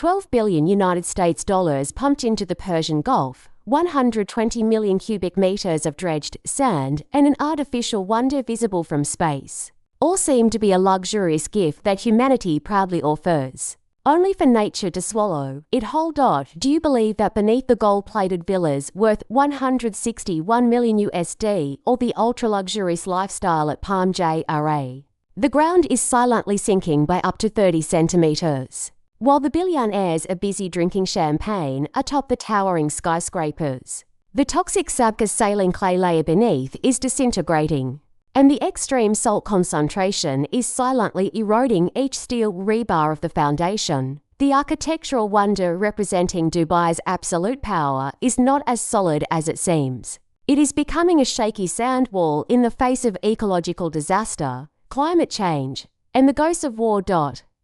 12 billion United States dollars pumped into the Persian Gulf, 120 million cubic meters of dredged sand, and an artificial wonder visible from space. All seem to be a luxurious gift that humanity proudly offers, only for nature to swallow it whole. Do you believe that beneath the gold-plated villas worth 161 million USD or the ultra-luxurious lifestyle at Palm Jumeirah, the ground is silently sinking by up to 30 centimeters? While the billionaires are busy drinking champagne atop the towering skyscrapers, the toxic saline clay layer beneath is disintegrating, and the extreme salt concentration is silently eroding each steel rebar of the foundation. The architectural wonder representing Dubai's absolute power is not as solid as it seems. It is becoming a shaky sand wall in the face of ecological disaster, climate change, and the ghosts of war.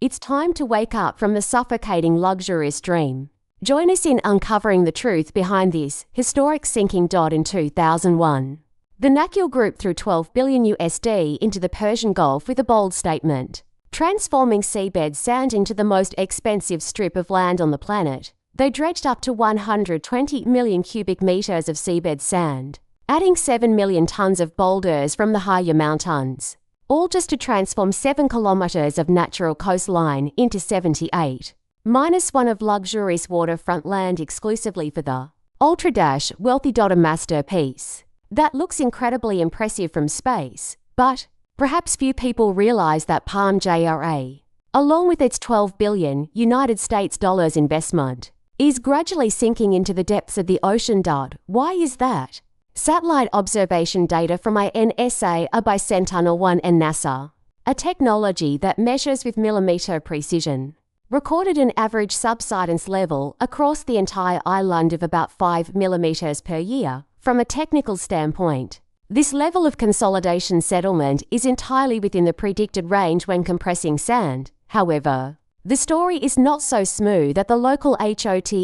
It's time to wake up from the suffocating luxurious dream. Join us in uncovering the truth behind this historic sinking. In 2001, the Nakheel Group threw 12 billion USD into the Persian Gulf with a bold statement, transforming seabed sand into the most expensive strip of land on the planet. They dredged up to 120 million cubic meters of seabed sand, adding 7 million tons of boulders from the higher mountains, all just to transform 7 kilometers of natural coastline into 78-1 of luxurious waterfront land exclusively for the ultra-wealthy. A masterpiece that looks incredibly impressive from space, but perhaps few people realize that Palm Jumeirah, along with its 12 billion United States dollars investment, is gradually sinking into the depths of the ocean. Why is that? Satellite observation data from INSA are by Sentinel-1 and NASA, a technology that measures with millimeter precision, recorded an average subsidence level across the entire island of about 5 millimeters per year. From a technical standpoint, this level of consolidation settlement is entirely within the predicted range when compressing sand. However, the story is not so smooth at the local hotspots.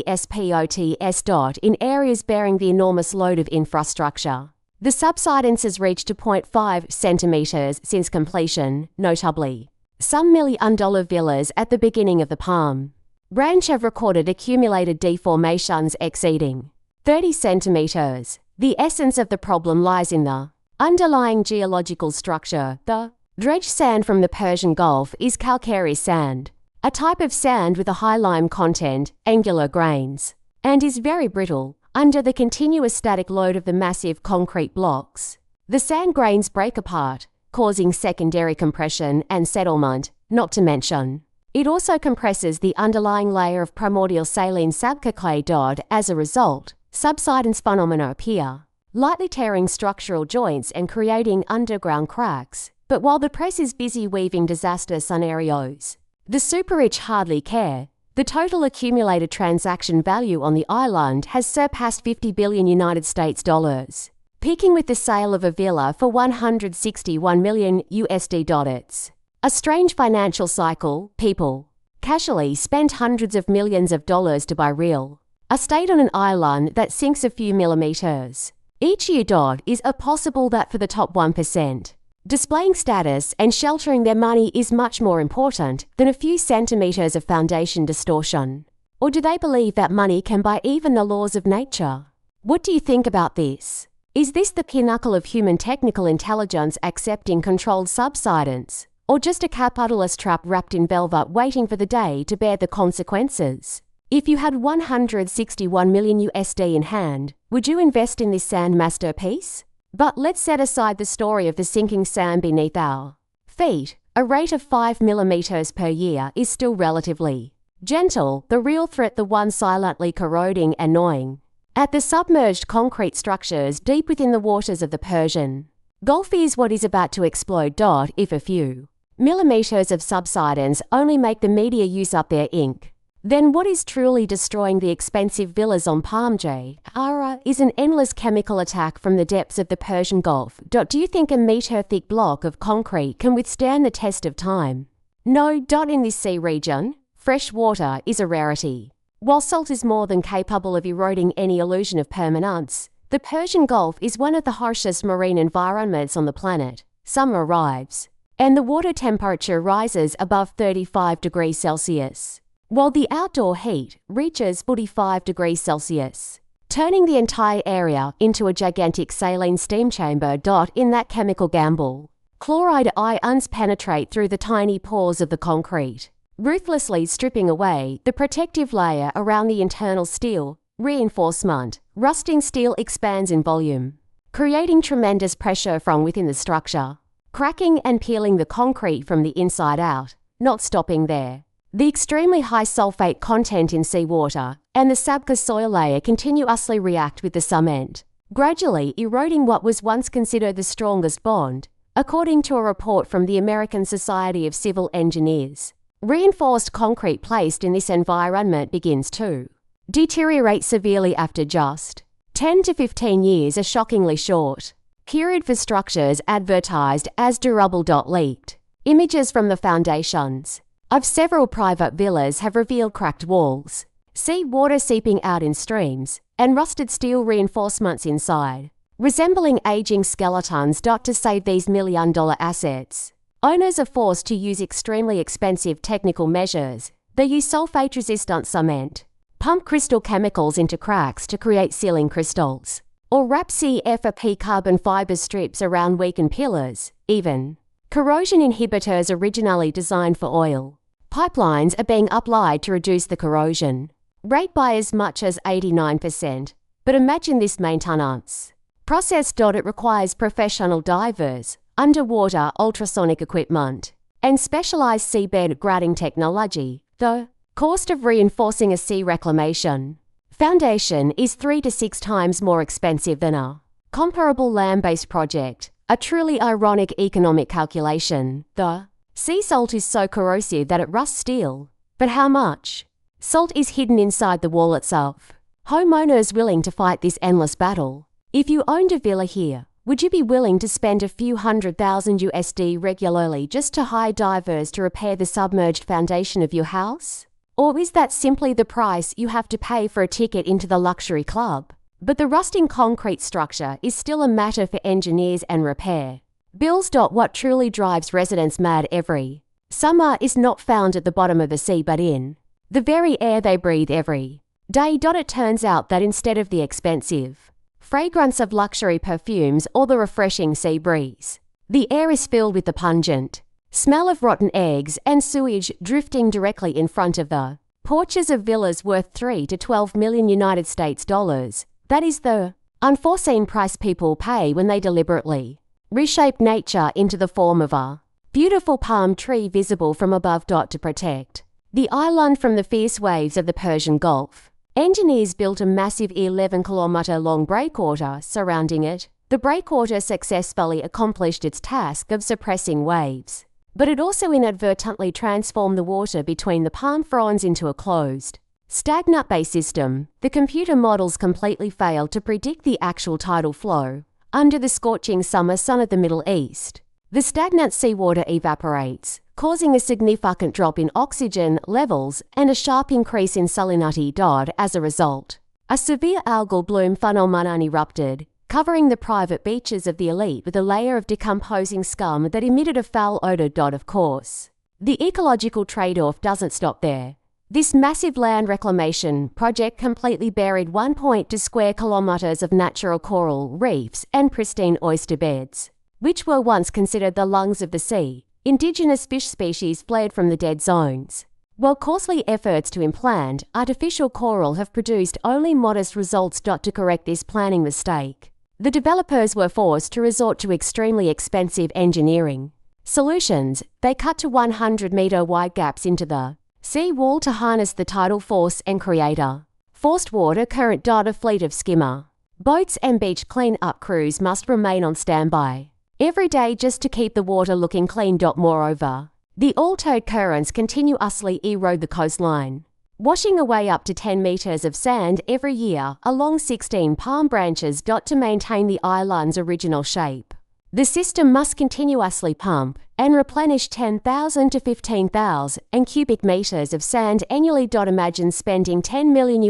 In areas bearing the enormous load of infrastructure, the subsidence has reached 0.5 centimeters since completion. Notably, some $1 million villas at the beginning of the Palm Branch have recorded accumulated deformations exceeding 30 centimeters. The essence of the problem lies in the underlying geological structure. The dredged sand from the Persian Gulf is calcareous sand, a type of sand with a high lime content, angular grains, and is very brittle. Under the continuous static load of the massive concrete blocks, the sand grains break apart, causing secondary compression and settlement. Not to mention, it also compresses the underlying layer of primordial saline clay. As a result, subsidence phenomena appear, lightly tearing structural joints and creating underground cracks. But while the press is busy weaving disaster scenarios, the super-rich hardly care. The total accumulated transaction value on the island has surpassed 50 billion United States dollars, peaking with the sale of a villa for 161 million USD. It's a strange financial cycle. People casually spend hundreds of millions of dollars to buy real estate on an island that sinks a few millimeters each year. Is it possible that for the top 1%, displaying status and sheltering their money is much more important than a few centimeters of foundation distortion? Or do they believe that money can buy even the laws of nature? What do you think about this? Is this the pinnacle of human technical intelligence accepting controlled subsidence, or just a capitalist trap wrapped in velvet waiting for the day to bear the consequences? If you had 161 million USD in hand, would you invest in this sand masterpiece? But let's set aside the story of the sinking sand beneath our feet. A rate of 5 millimeters per year is still relatively gentle. The real threat, the one silently corroding and gnawing at the submerged concrete structures deep within the waters of the Persian Gulf, is what is about to explode. If a few millimeters of subsidence only make the media use up their ink, then what is truly destroying the expensive villas on Palm Jumeirah is an endless chemical attack from the depths of the Persian Gulf. Do you think a meter-thick block of concrete can withstand the test of time? No. In this sea region, fresh water is a rarity. While salt is more than capable of eroding any illusion of permanence, the Persian Gulf is one of the harshest marine environments on the planet. Summer arrives, and the water temperature rises above 35 degrees Celsius. while the outdoor heat reaches 45 degrees Celsius, turning the entire area into a gigantic saline steam chamber. In that chemical gamble, chloride ions penetrate through the tiny pores of the concrete, ruthlessly stripping away the protective layer around the internal steel reinforcement. Rusting steel expands in volume, creating tremendous pressure from within the structure, cracking and peeling the concrete from the inside out. Not stopping there, the extremely high sulfate content in seawater and the Sabka soil layer continuously react with the cement, gradually eroding what was once considered the strongest bond. According to a report from the American Society of Civil Engineers, reinforced concrete placed in this environment begins to deteriorate severely after just 10 to 15 years, a shockingly short period for structures advertised as durable. Leaked images from the foundations of several private villas have revealed cracked walls, sea water seeping out in streams, and rusted steel reinforcements inside, resembling aging skeletons. To save these million-dollar assets, owners are forced to use extremely expensive technical measures. They use sulfate-resistant cement, pump crystal chemicals into cracks to create sealing crystals, or wrap CFP carbon fiber strips around weakened pillars. Even corrosion inhibitors originally designed for oil pipelines are being applied to reduce the corrosion rate by as much as 89%. But imagine this maintenance process. It requires professional divers, underwater ultrasonic equipment, and specialized seabed grouting technology. The cost of reinforcing a sea reclamation foundation is 3 to 6 times more expensive than a comparable land-based project. A truly ironic economic calculation. The sea salt is so corrosive that it rusts steel. But how much salt is hidden inside the wall itself? Homeowners willing to fight this endless battle. If you owned a villa here, would you be willing to spend a few $100,000 regularly just to hire divers to repair the submerged foundation of your house? Or is that simply the price you have to pay for a ticket into the luxury club? But the rusting concrete structure is still a matter for engineers and repair bills. What truly drives residents mad every summer is not found at the bottom of the sea but in the very air they breathe every day. It turns out that instead of the expensive fragrance of luxury perfumes or the refreshing sea breeze, the air is filled with the pungent smell of rotten eggs and sewage drifting directly in front of the porches of villas worth 3 to 12 million United States dollars. That is the unforeseen price people pay when they deliberately reshape nature into the form of a beautiful palm tree visible from above. To protect the island from the fierce waves of the Persian Gulf, engineers built a massive 11-kilometer-long breakwater surrounding it. The breakwater successfully accomplished its task of suppressing waves, but it also inadvertently transformed the water between the palm fronds into a closed, stagnant bay system. The computer models completely failed to predict the actual tidal flow under the scorching summer sun of the Middle East. The stagnant seawater evaporates, causing a significant drop in oxygen levels and a sharp increase in salinity. As a result, a severe algal bloom phenomenon erupted, covering the private beaches of the elite with a layer of decomposing scum that emitted a foul odor. Of course, the ecological trade-off doesn't stop there. This massive land reclamation project completely buried 1.2 square kilometers of natural coral reefs and pristine oyster beds, which were once considered the lungs of the sea. Indigenous fish species fled from the dead zones, while costly efforts to implant artificial coral have produced only modest results. To correct this planning mistake, the developers were forced to resort to extremely expensive engineering solutions. They cut to 100-meter wide gaps into the sea wall to harness the tidal force and create a forced water current. A fleet of skimmer boats and beach clean-up crews must remain on standby every day just to keep the water looking clean. Moreover, the all-towed currents continuously erode the coastline, washing away up to 10 meters of sand every year along 16 palm branches. To maintain the island's original shape, the system must continuously pump and replenish 10,000 to 15,000 cubic meters of sand annually. Imagine spending $10 million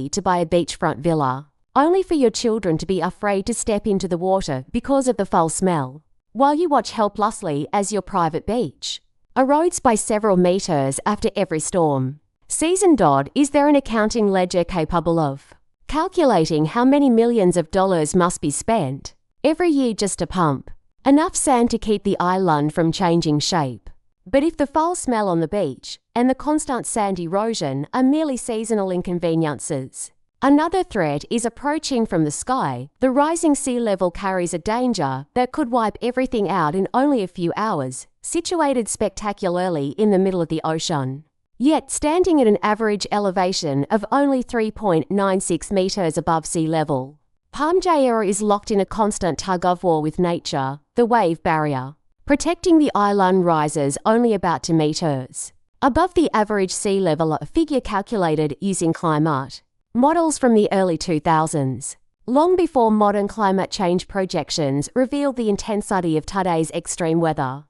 to buy a beachfront villa, only for your children to be afraid to step into the water because of the foul smell, while you watch helplessly as your private beach erodes by several meters after every storm. Season. Is there an accounting ledger capable of calculating how many millions of dollars must be spent every year just to pump enough sand to keep the island from changing shape? But if the foul smell on the beach and the constant sand erosion are merely seasonal inconveniences, another threat is approaching from the sky. The rising sea level carries a danger that could wipe everything out in only a few hours, situated spectacularly in the middle of the ocean. Yet, standing at an average elevation of only 3.96 meters above sea level, Palm Jumeirah is locked in a constant tug-of-war with nature, the wave barrier. Protecting the island rises only about 2 meters above the average sea level, a figure calculated using climate models from the early 2000s, long before modern climate change projections revealed the intensity of today's extreme weather.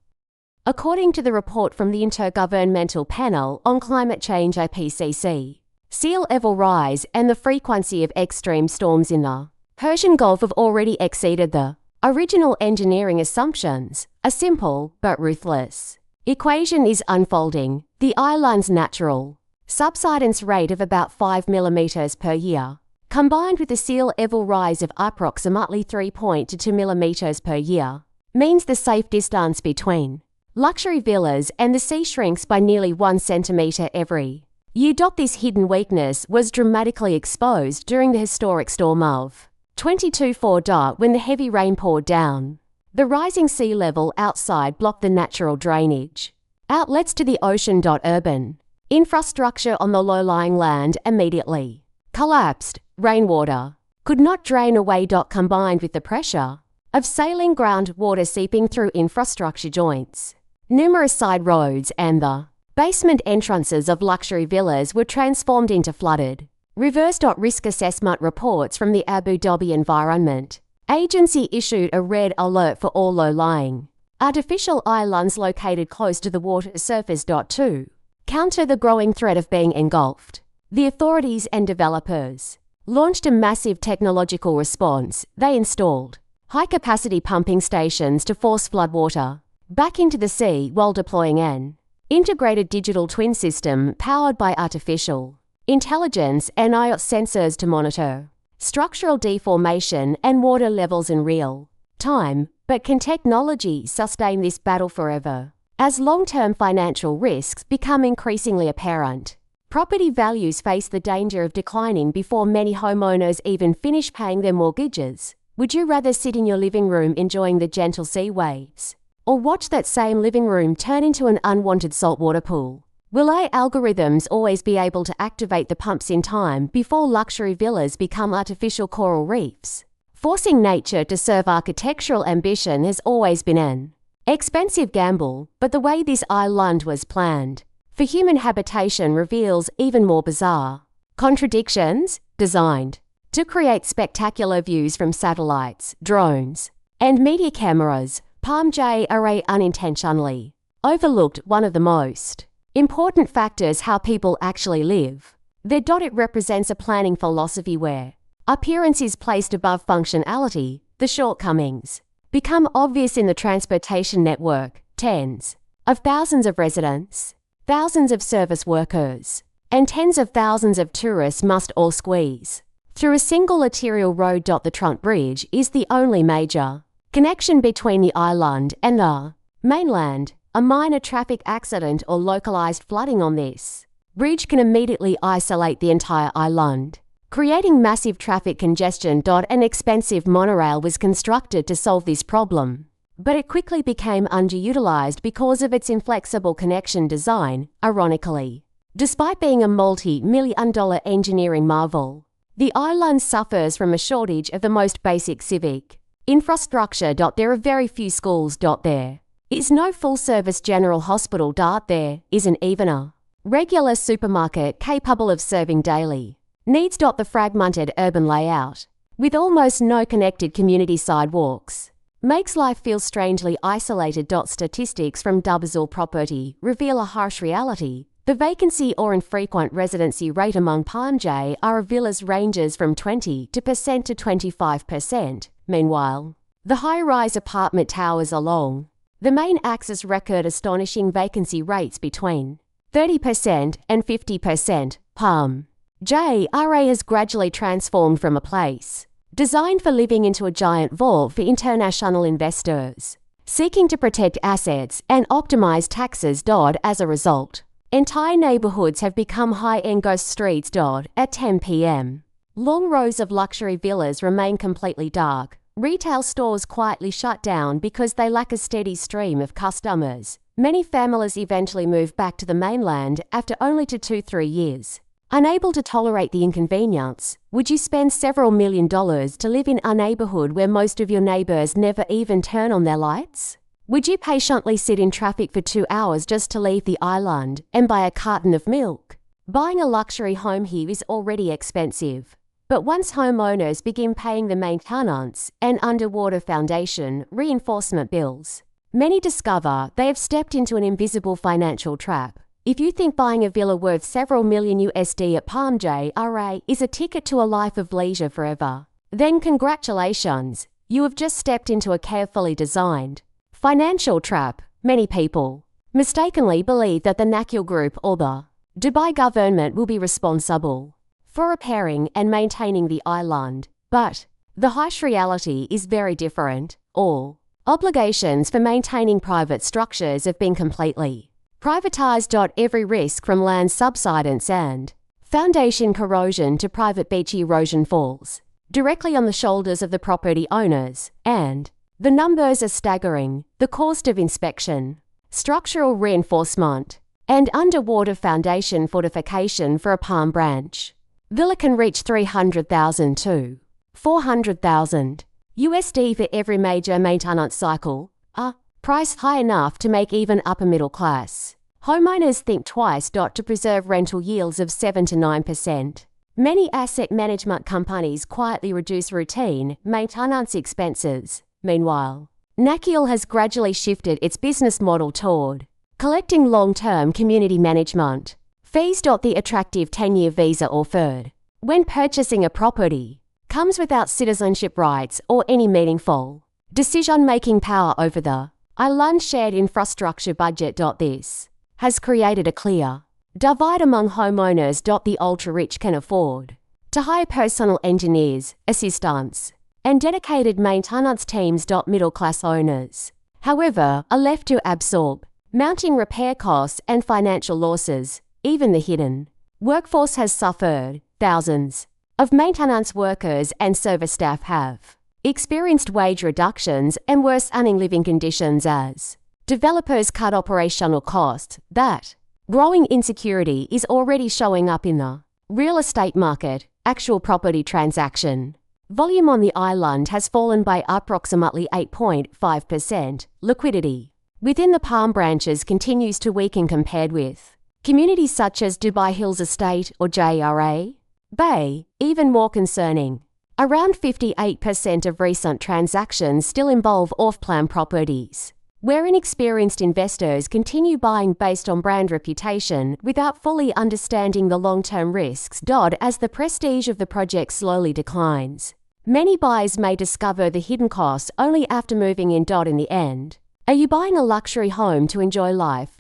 According to the report from the Intergovernmental Panel on Climate Change IPCC, sea level rise and the frequency of extreme storms in the Persian Gulf have already exceeded the original engineering assumptions. A simple but ruthless equation is unfolding. The island's natural subsidence rate of about 5 millimeters per year, combined with the sea level rise of approximately 3.2 millimeters per year, means the safe distance between luxury villas and the sea shrinks by nearly 1 centimeter every year. This hidden weakness was dramatically exposed during the historic storm of 22/4. When the heavy rain poured down, the rising sea level outside blocked the natural drainage outlets to the ocean. Urban infrastructure on the low-lying land immediately collapsed. Rainwater could not drain away. Combined with the pressure of sailing groundwater seeping through infrastructure joints, numerous side roads and the basement entrances of luxury villas were transformed into flooded rivers. Risk assessment reports from the Abu Dhabi Environment Agency issued a red alert for all low-lying artificial islands located close to the water surface. To counter the growing threat of being engulfed, the authorities and developers launched a massive technological response. They installed high-capacity pumping stations to force floodwater back into the sea while deploying an integrated digital twin system powered by artificial intelligence and IoT sensors to monitor structural deformation and water levels in real time. But can technology sustain this battle forever? As long-term financial risks become increasingly apparent, property values face the danger of declining before many homeowners even finish paying their mortgages. Would you rather sit in your living room enjoying the gentle sea waves, or watch that same living room turn into an unwanted saltwater pool? Will AI algorithms always be able to activate the pumps in time before luxury villas become artificial coral reefs? Forcing nature to serve architectural ambition has always been an expensive gamble, but the way this island was planned for human habitation reveals even more bizarre contradictions. Designed to create spectacular views from satellites, drones, and media cameras, Palm Jumeirah unintentionally overlooked one of the most important factors: how people actually live. It represents a planning philosophy where appearance is placed above functionality. The shortcomings become obvious in the transportation network. Tens of thousands of residents, thousands of service workers, and tens of thousands of tourists must all squeeze through a single arterial road. The Trunk Bridge is the only major connection between the island and the mainland. A minor traffic accident or localized flooding on this bridge can immediately isolate the entire island, creating massive traffic congestion. An expensive monorail was constructed to solve this problem, but it quickly became underutilized because of its inflexible connection design. Ironically, despite being a multi-million-dollar engineering marvel, the island suffers from a shortage of the most basic civic infrastructure. There are very few schools. There is no full-service general hospital. There isn't even a regular supermarket capable of serving daily needs. The fragmented urban layout, with almost no connected community sidewalks, makes life feel strangely isolated. Statistics from Dubazul Property reveal a harsh reality. The vacancy or infrequent residency rate among Palm Jumeirah villas ranges from 20% to 25%. Meanwhile, the high-rise apartment towers along the main axis record astonishing vacancy rates between 30% and 50%. Palm Jumeirah has gradually transformed from a place designed for living into a giant vault for international investors, seeking to protect assets and optimize taxes. As a result, entire neighborhoods have become high-end ghost streets. At 10 p.m., long rows of luxury villas remain completely dark. Retail stores quietly shut down because they lack a steady stream of customers. Many families eventually move back to the mainland after only 2-3 years. Unable to tolerate the inconvenience, would you spend several $1 million to live in a neighborhood where most of your neighbors never even turn on their lights? Would you patiently sit in traffic for 2 hours just to leave the island and buy a carton of milk? Buying a luxury home here is already expensive. But once homeowners begin paying the maintenance and underwater foundation reinforcement bills, many discover they have stepped into an invisible financial trap. If you think buying a villa worth several million USD at Palm Jumeirah is a ticket to a life of leisure forever, then congratulations, you have just stepped into a carefully designed financial trap. Many people mistakenly believe that the Nakheel Group or the Dubai government will be responsible for repairing and maintaining the island, but the harsh reality is very different. All obligations for maintaining private structures have been completely privatized. Every risk from land subsidence and foundation corrosion to private beach erosion falls directly on the shoulders of the property owners, and the numbers are staggering. The cost of inspection, structural reinforcement, and underwater foundation fortification for a palm branch villa can reach $300,000 to $400,000 USD for every major maintenance cycle, a price high enough to make even upper middle class homeowners think twice. To preserve rental yields of 7 to 9%. Many asset management companies quietly reduce routine maintenance expenses. Meanwhile, Nakheel has gradually shifted its business model toward collecting long-term community management fees. The attractive 10-year visa offered when purchasing a property comes without citizenship rights or any meaningful decision-making power over the island's shared infrastructure budget. This has created a clear divide among homeowners. The ultra-rich can afford to hire personal engineers, assistants, and dedicated maintenance teams. Middle-class owners, however, are left to absorb mounting repair costs and financial losses. Even the hidden workforce has suffered. Thousands of maintenance workers and service staff have experienced wage reductions and worse earning living conditions as developers cut operational costs. That growing insecurity is already showing up in the real estate market. Actual property transaction volume on the island has fallen by approximately 8.5%. Liquidity within the palm branches continues to weaken compared with communities such as Dubai Hills Estate or Jumeirah Bay. Even more concerning, around 58% of recent transactions still involve off-plan properties, where inexperienced investors continue buying based on brand reputation without fully understanding the long-term risks. As the prestige of the project slowly declines, many buyers may discover the hidden costs only after moving in. In the end, are you buying a luxury home to enjoy life?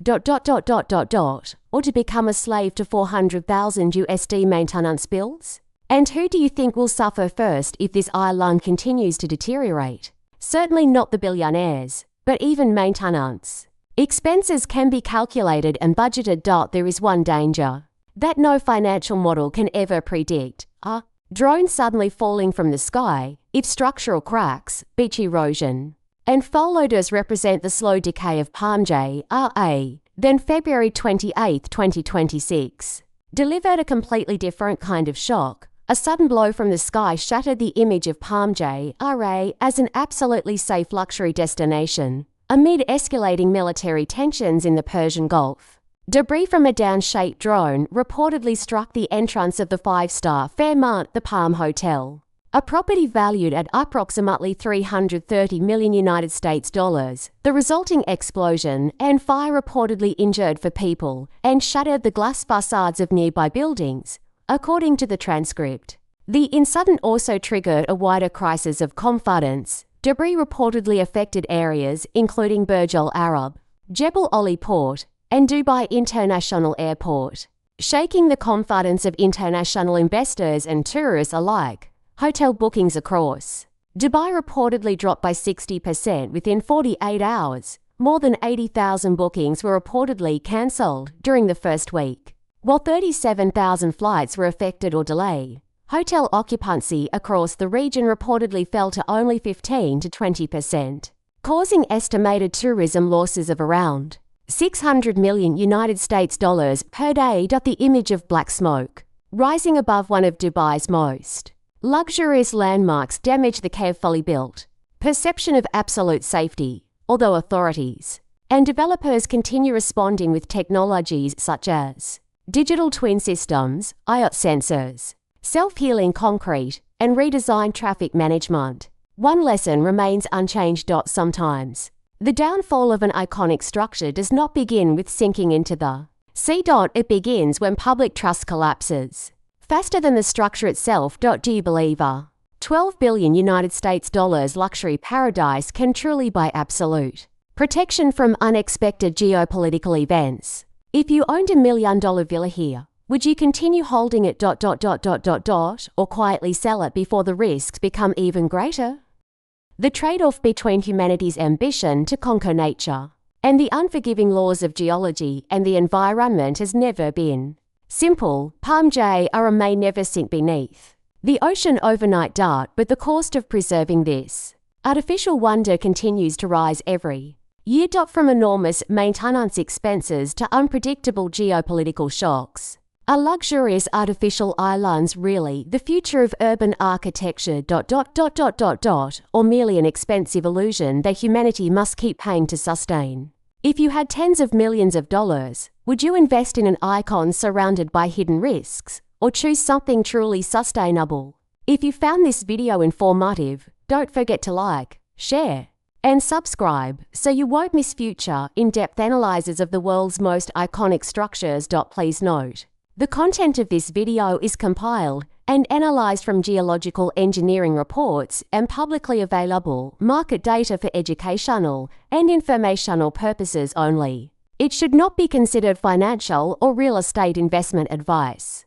Or to become a slave to $400,000 USD maintenance bills? And who do you think will suffer first if this island continues to deteriorate? Certainly not the billionaires, but even maintenance expenses can be calculated and budgeted. There is one danger that no financial model can ever predict: a drone suddenly falling from the sky. If structural cracks, beach erosion, and foul odors represent the slow decay of Palm Jumeirah, then February 28, 2026 delivered a completely different kind of shock. A sudden blow from the sky shattered the image of Palm Jumeirah as an absolutely safe luxury destination amid escalating military tensions in the Persian Gulf. Debris from a down-shaped drone reportedly struck the entrance of the 5-star Fairmont the Palm Hotel, a property valued at approximately $330 million United States dollars. The resulting explosion and fire reportedly injured 4 people and shattered the glass facades of nearby buildings, according to the transcript. The incident also triggered a wider crisis of confidence. Debris reportedly affected areas including Burj Al Arab, Jebel Ali Port, and Dubai International Airport, shaking the confidence of international investors and tourists alike. Hotel bookings across Dubai reportedly dropped by 60% within 48 hours. More than 80,000 bookings were reportedly cancelled during the first week, while 37,000 flights were affected or delayed. Hotel occupancy across the region reportedly fell to only 15 to 20%, causing estimated tourism losses of around $600 million United States dollars per day. The image of black smoke rising above one of Dubai's most luxurious landmarks damaged the carefully built perception of absolute safety, although authorities and developers continue responding with technologies such as digital twin systems, IoT sensors, self-healing concrete, and redesigned traffic management. One lesson remains unchanged. Sometimes the downfall of an iconic structure does not begin with sinking into the sea. It begins when public trust collapses faster than the structure itself. Do you believe a $12 billion United States dollars luxury paradise can truly buy absolute protection from unexpected geopolitical events? If you owned $1 million villa here, would you continue holding it? Or quietly sell it before the risks become even greater? The trade-off between humanity's ambition to conquer nature and the unforgiving laws of geology and the environment has never been simple. Palm Jumeirah may never sink beneath the ocean overnight. But the cost of preserving this artificial wonder continues to rise every year. From enormous maintenance expenses to unpredictable geopolitical shocks, are luxurious artificial islands really the future of urban architecture? Or merely an expensive illusion that humanity must keep paying to sustain? If you had tens of millions of dollars, would you invest in an icon surrounded by hidden risks, or choose something truly sustainable? If you found this video informative, don't forget to like, share, and subscribe so you won't miss future in-depth analyses of the world's most iconic structures. Please note, the content of this video is compiled and analyzed from geological engineering reports and publicly available market data for educational and informational purposes only. It should not be considered financial or real estate investment advice.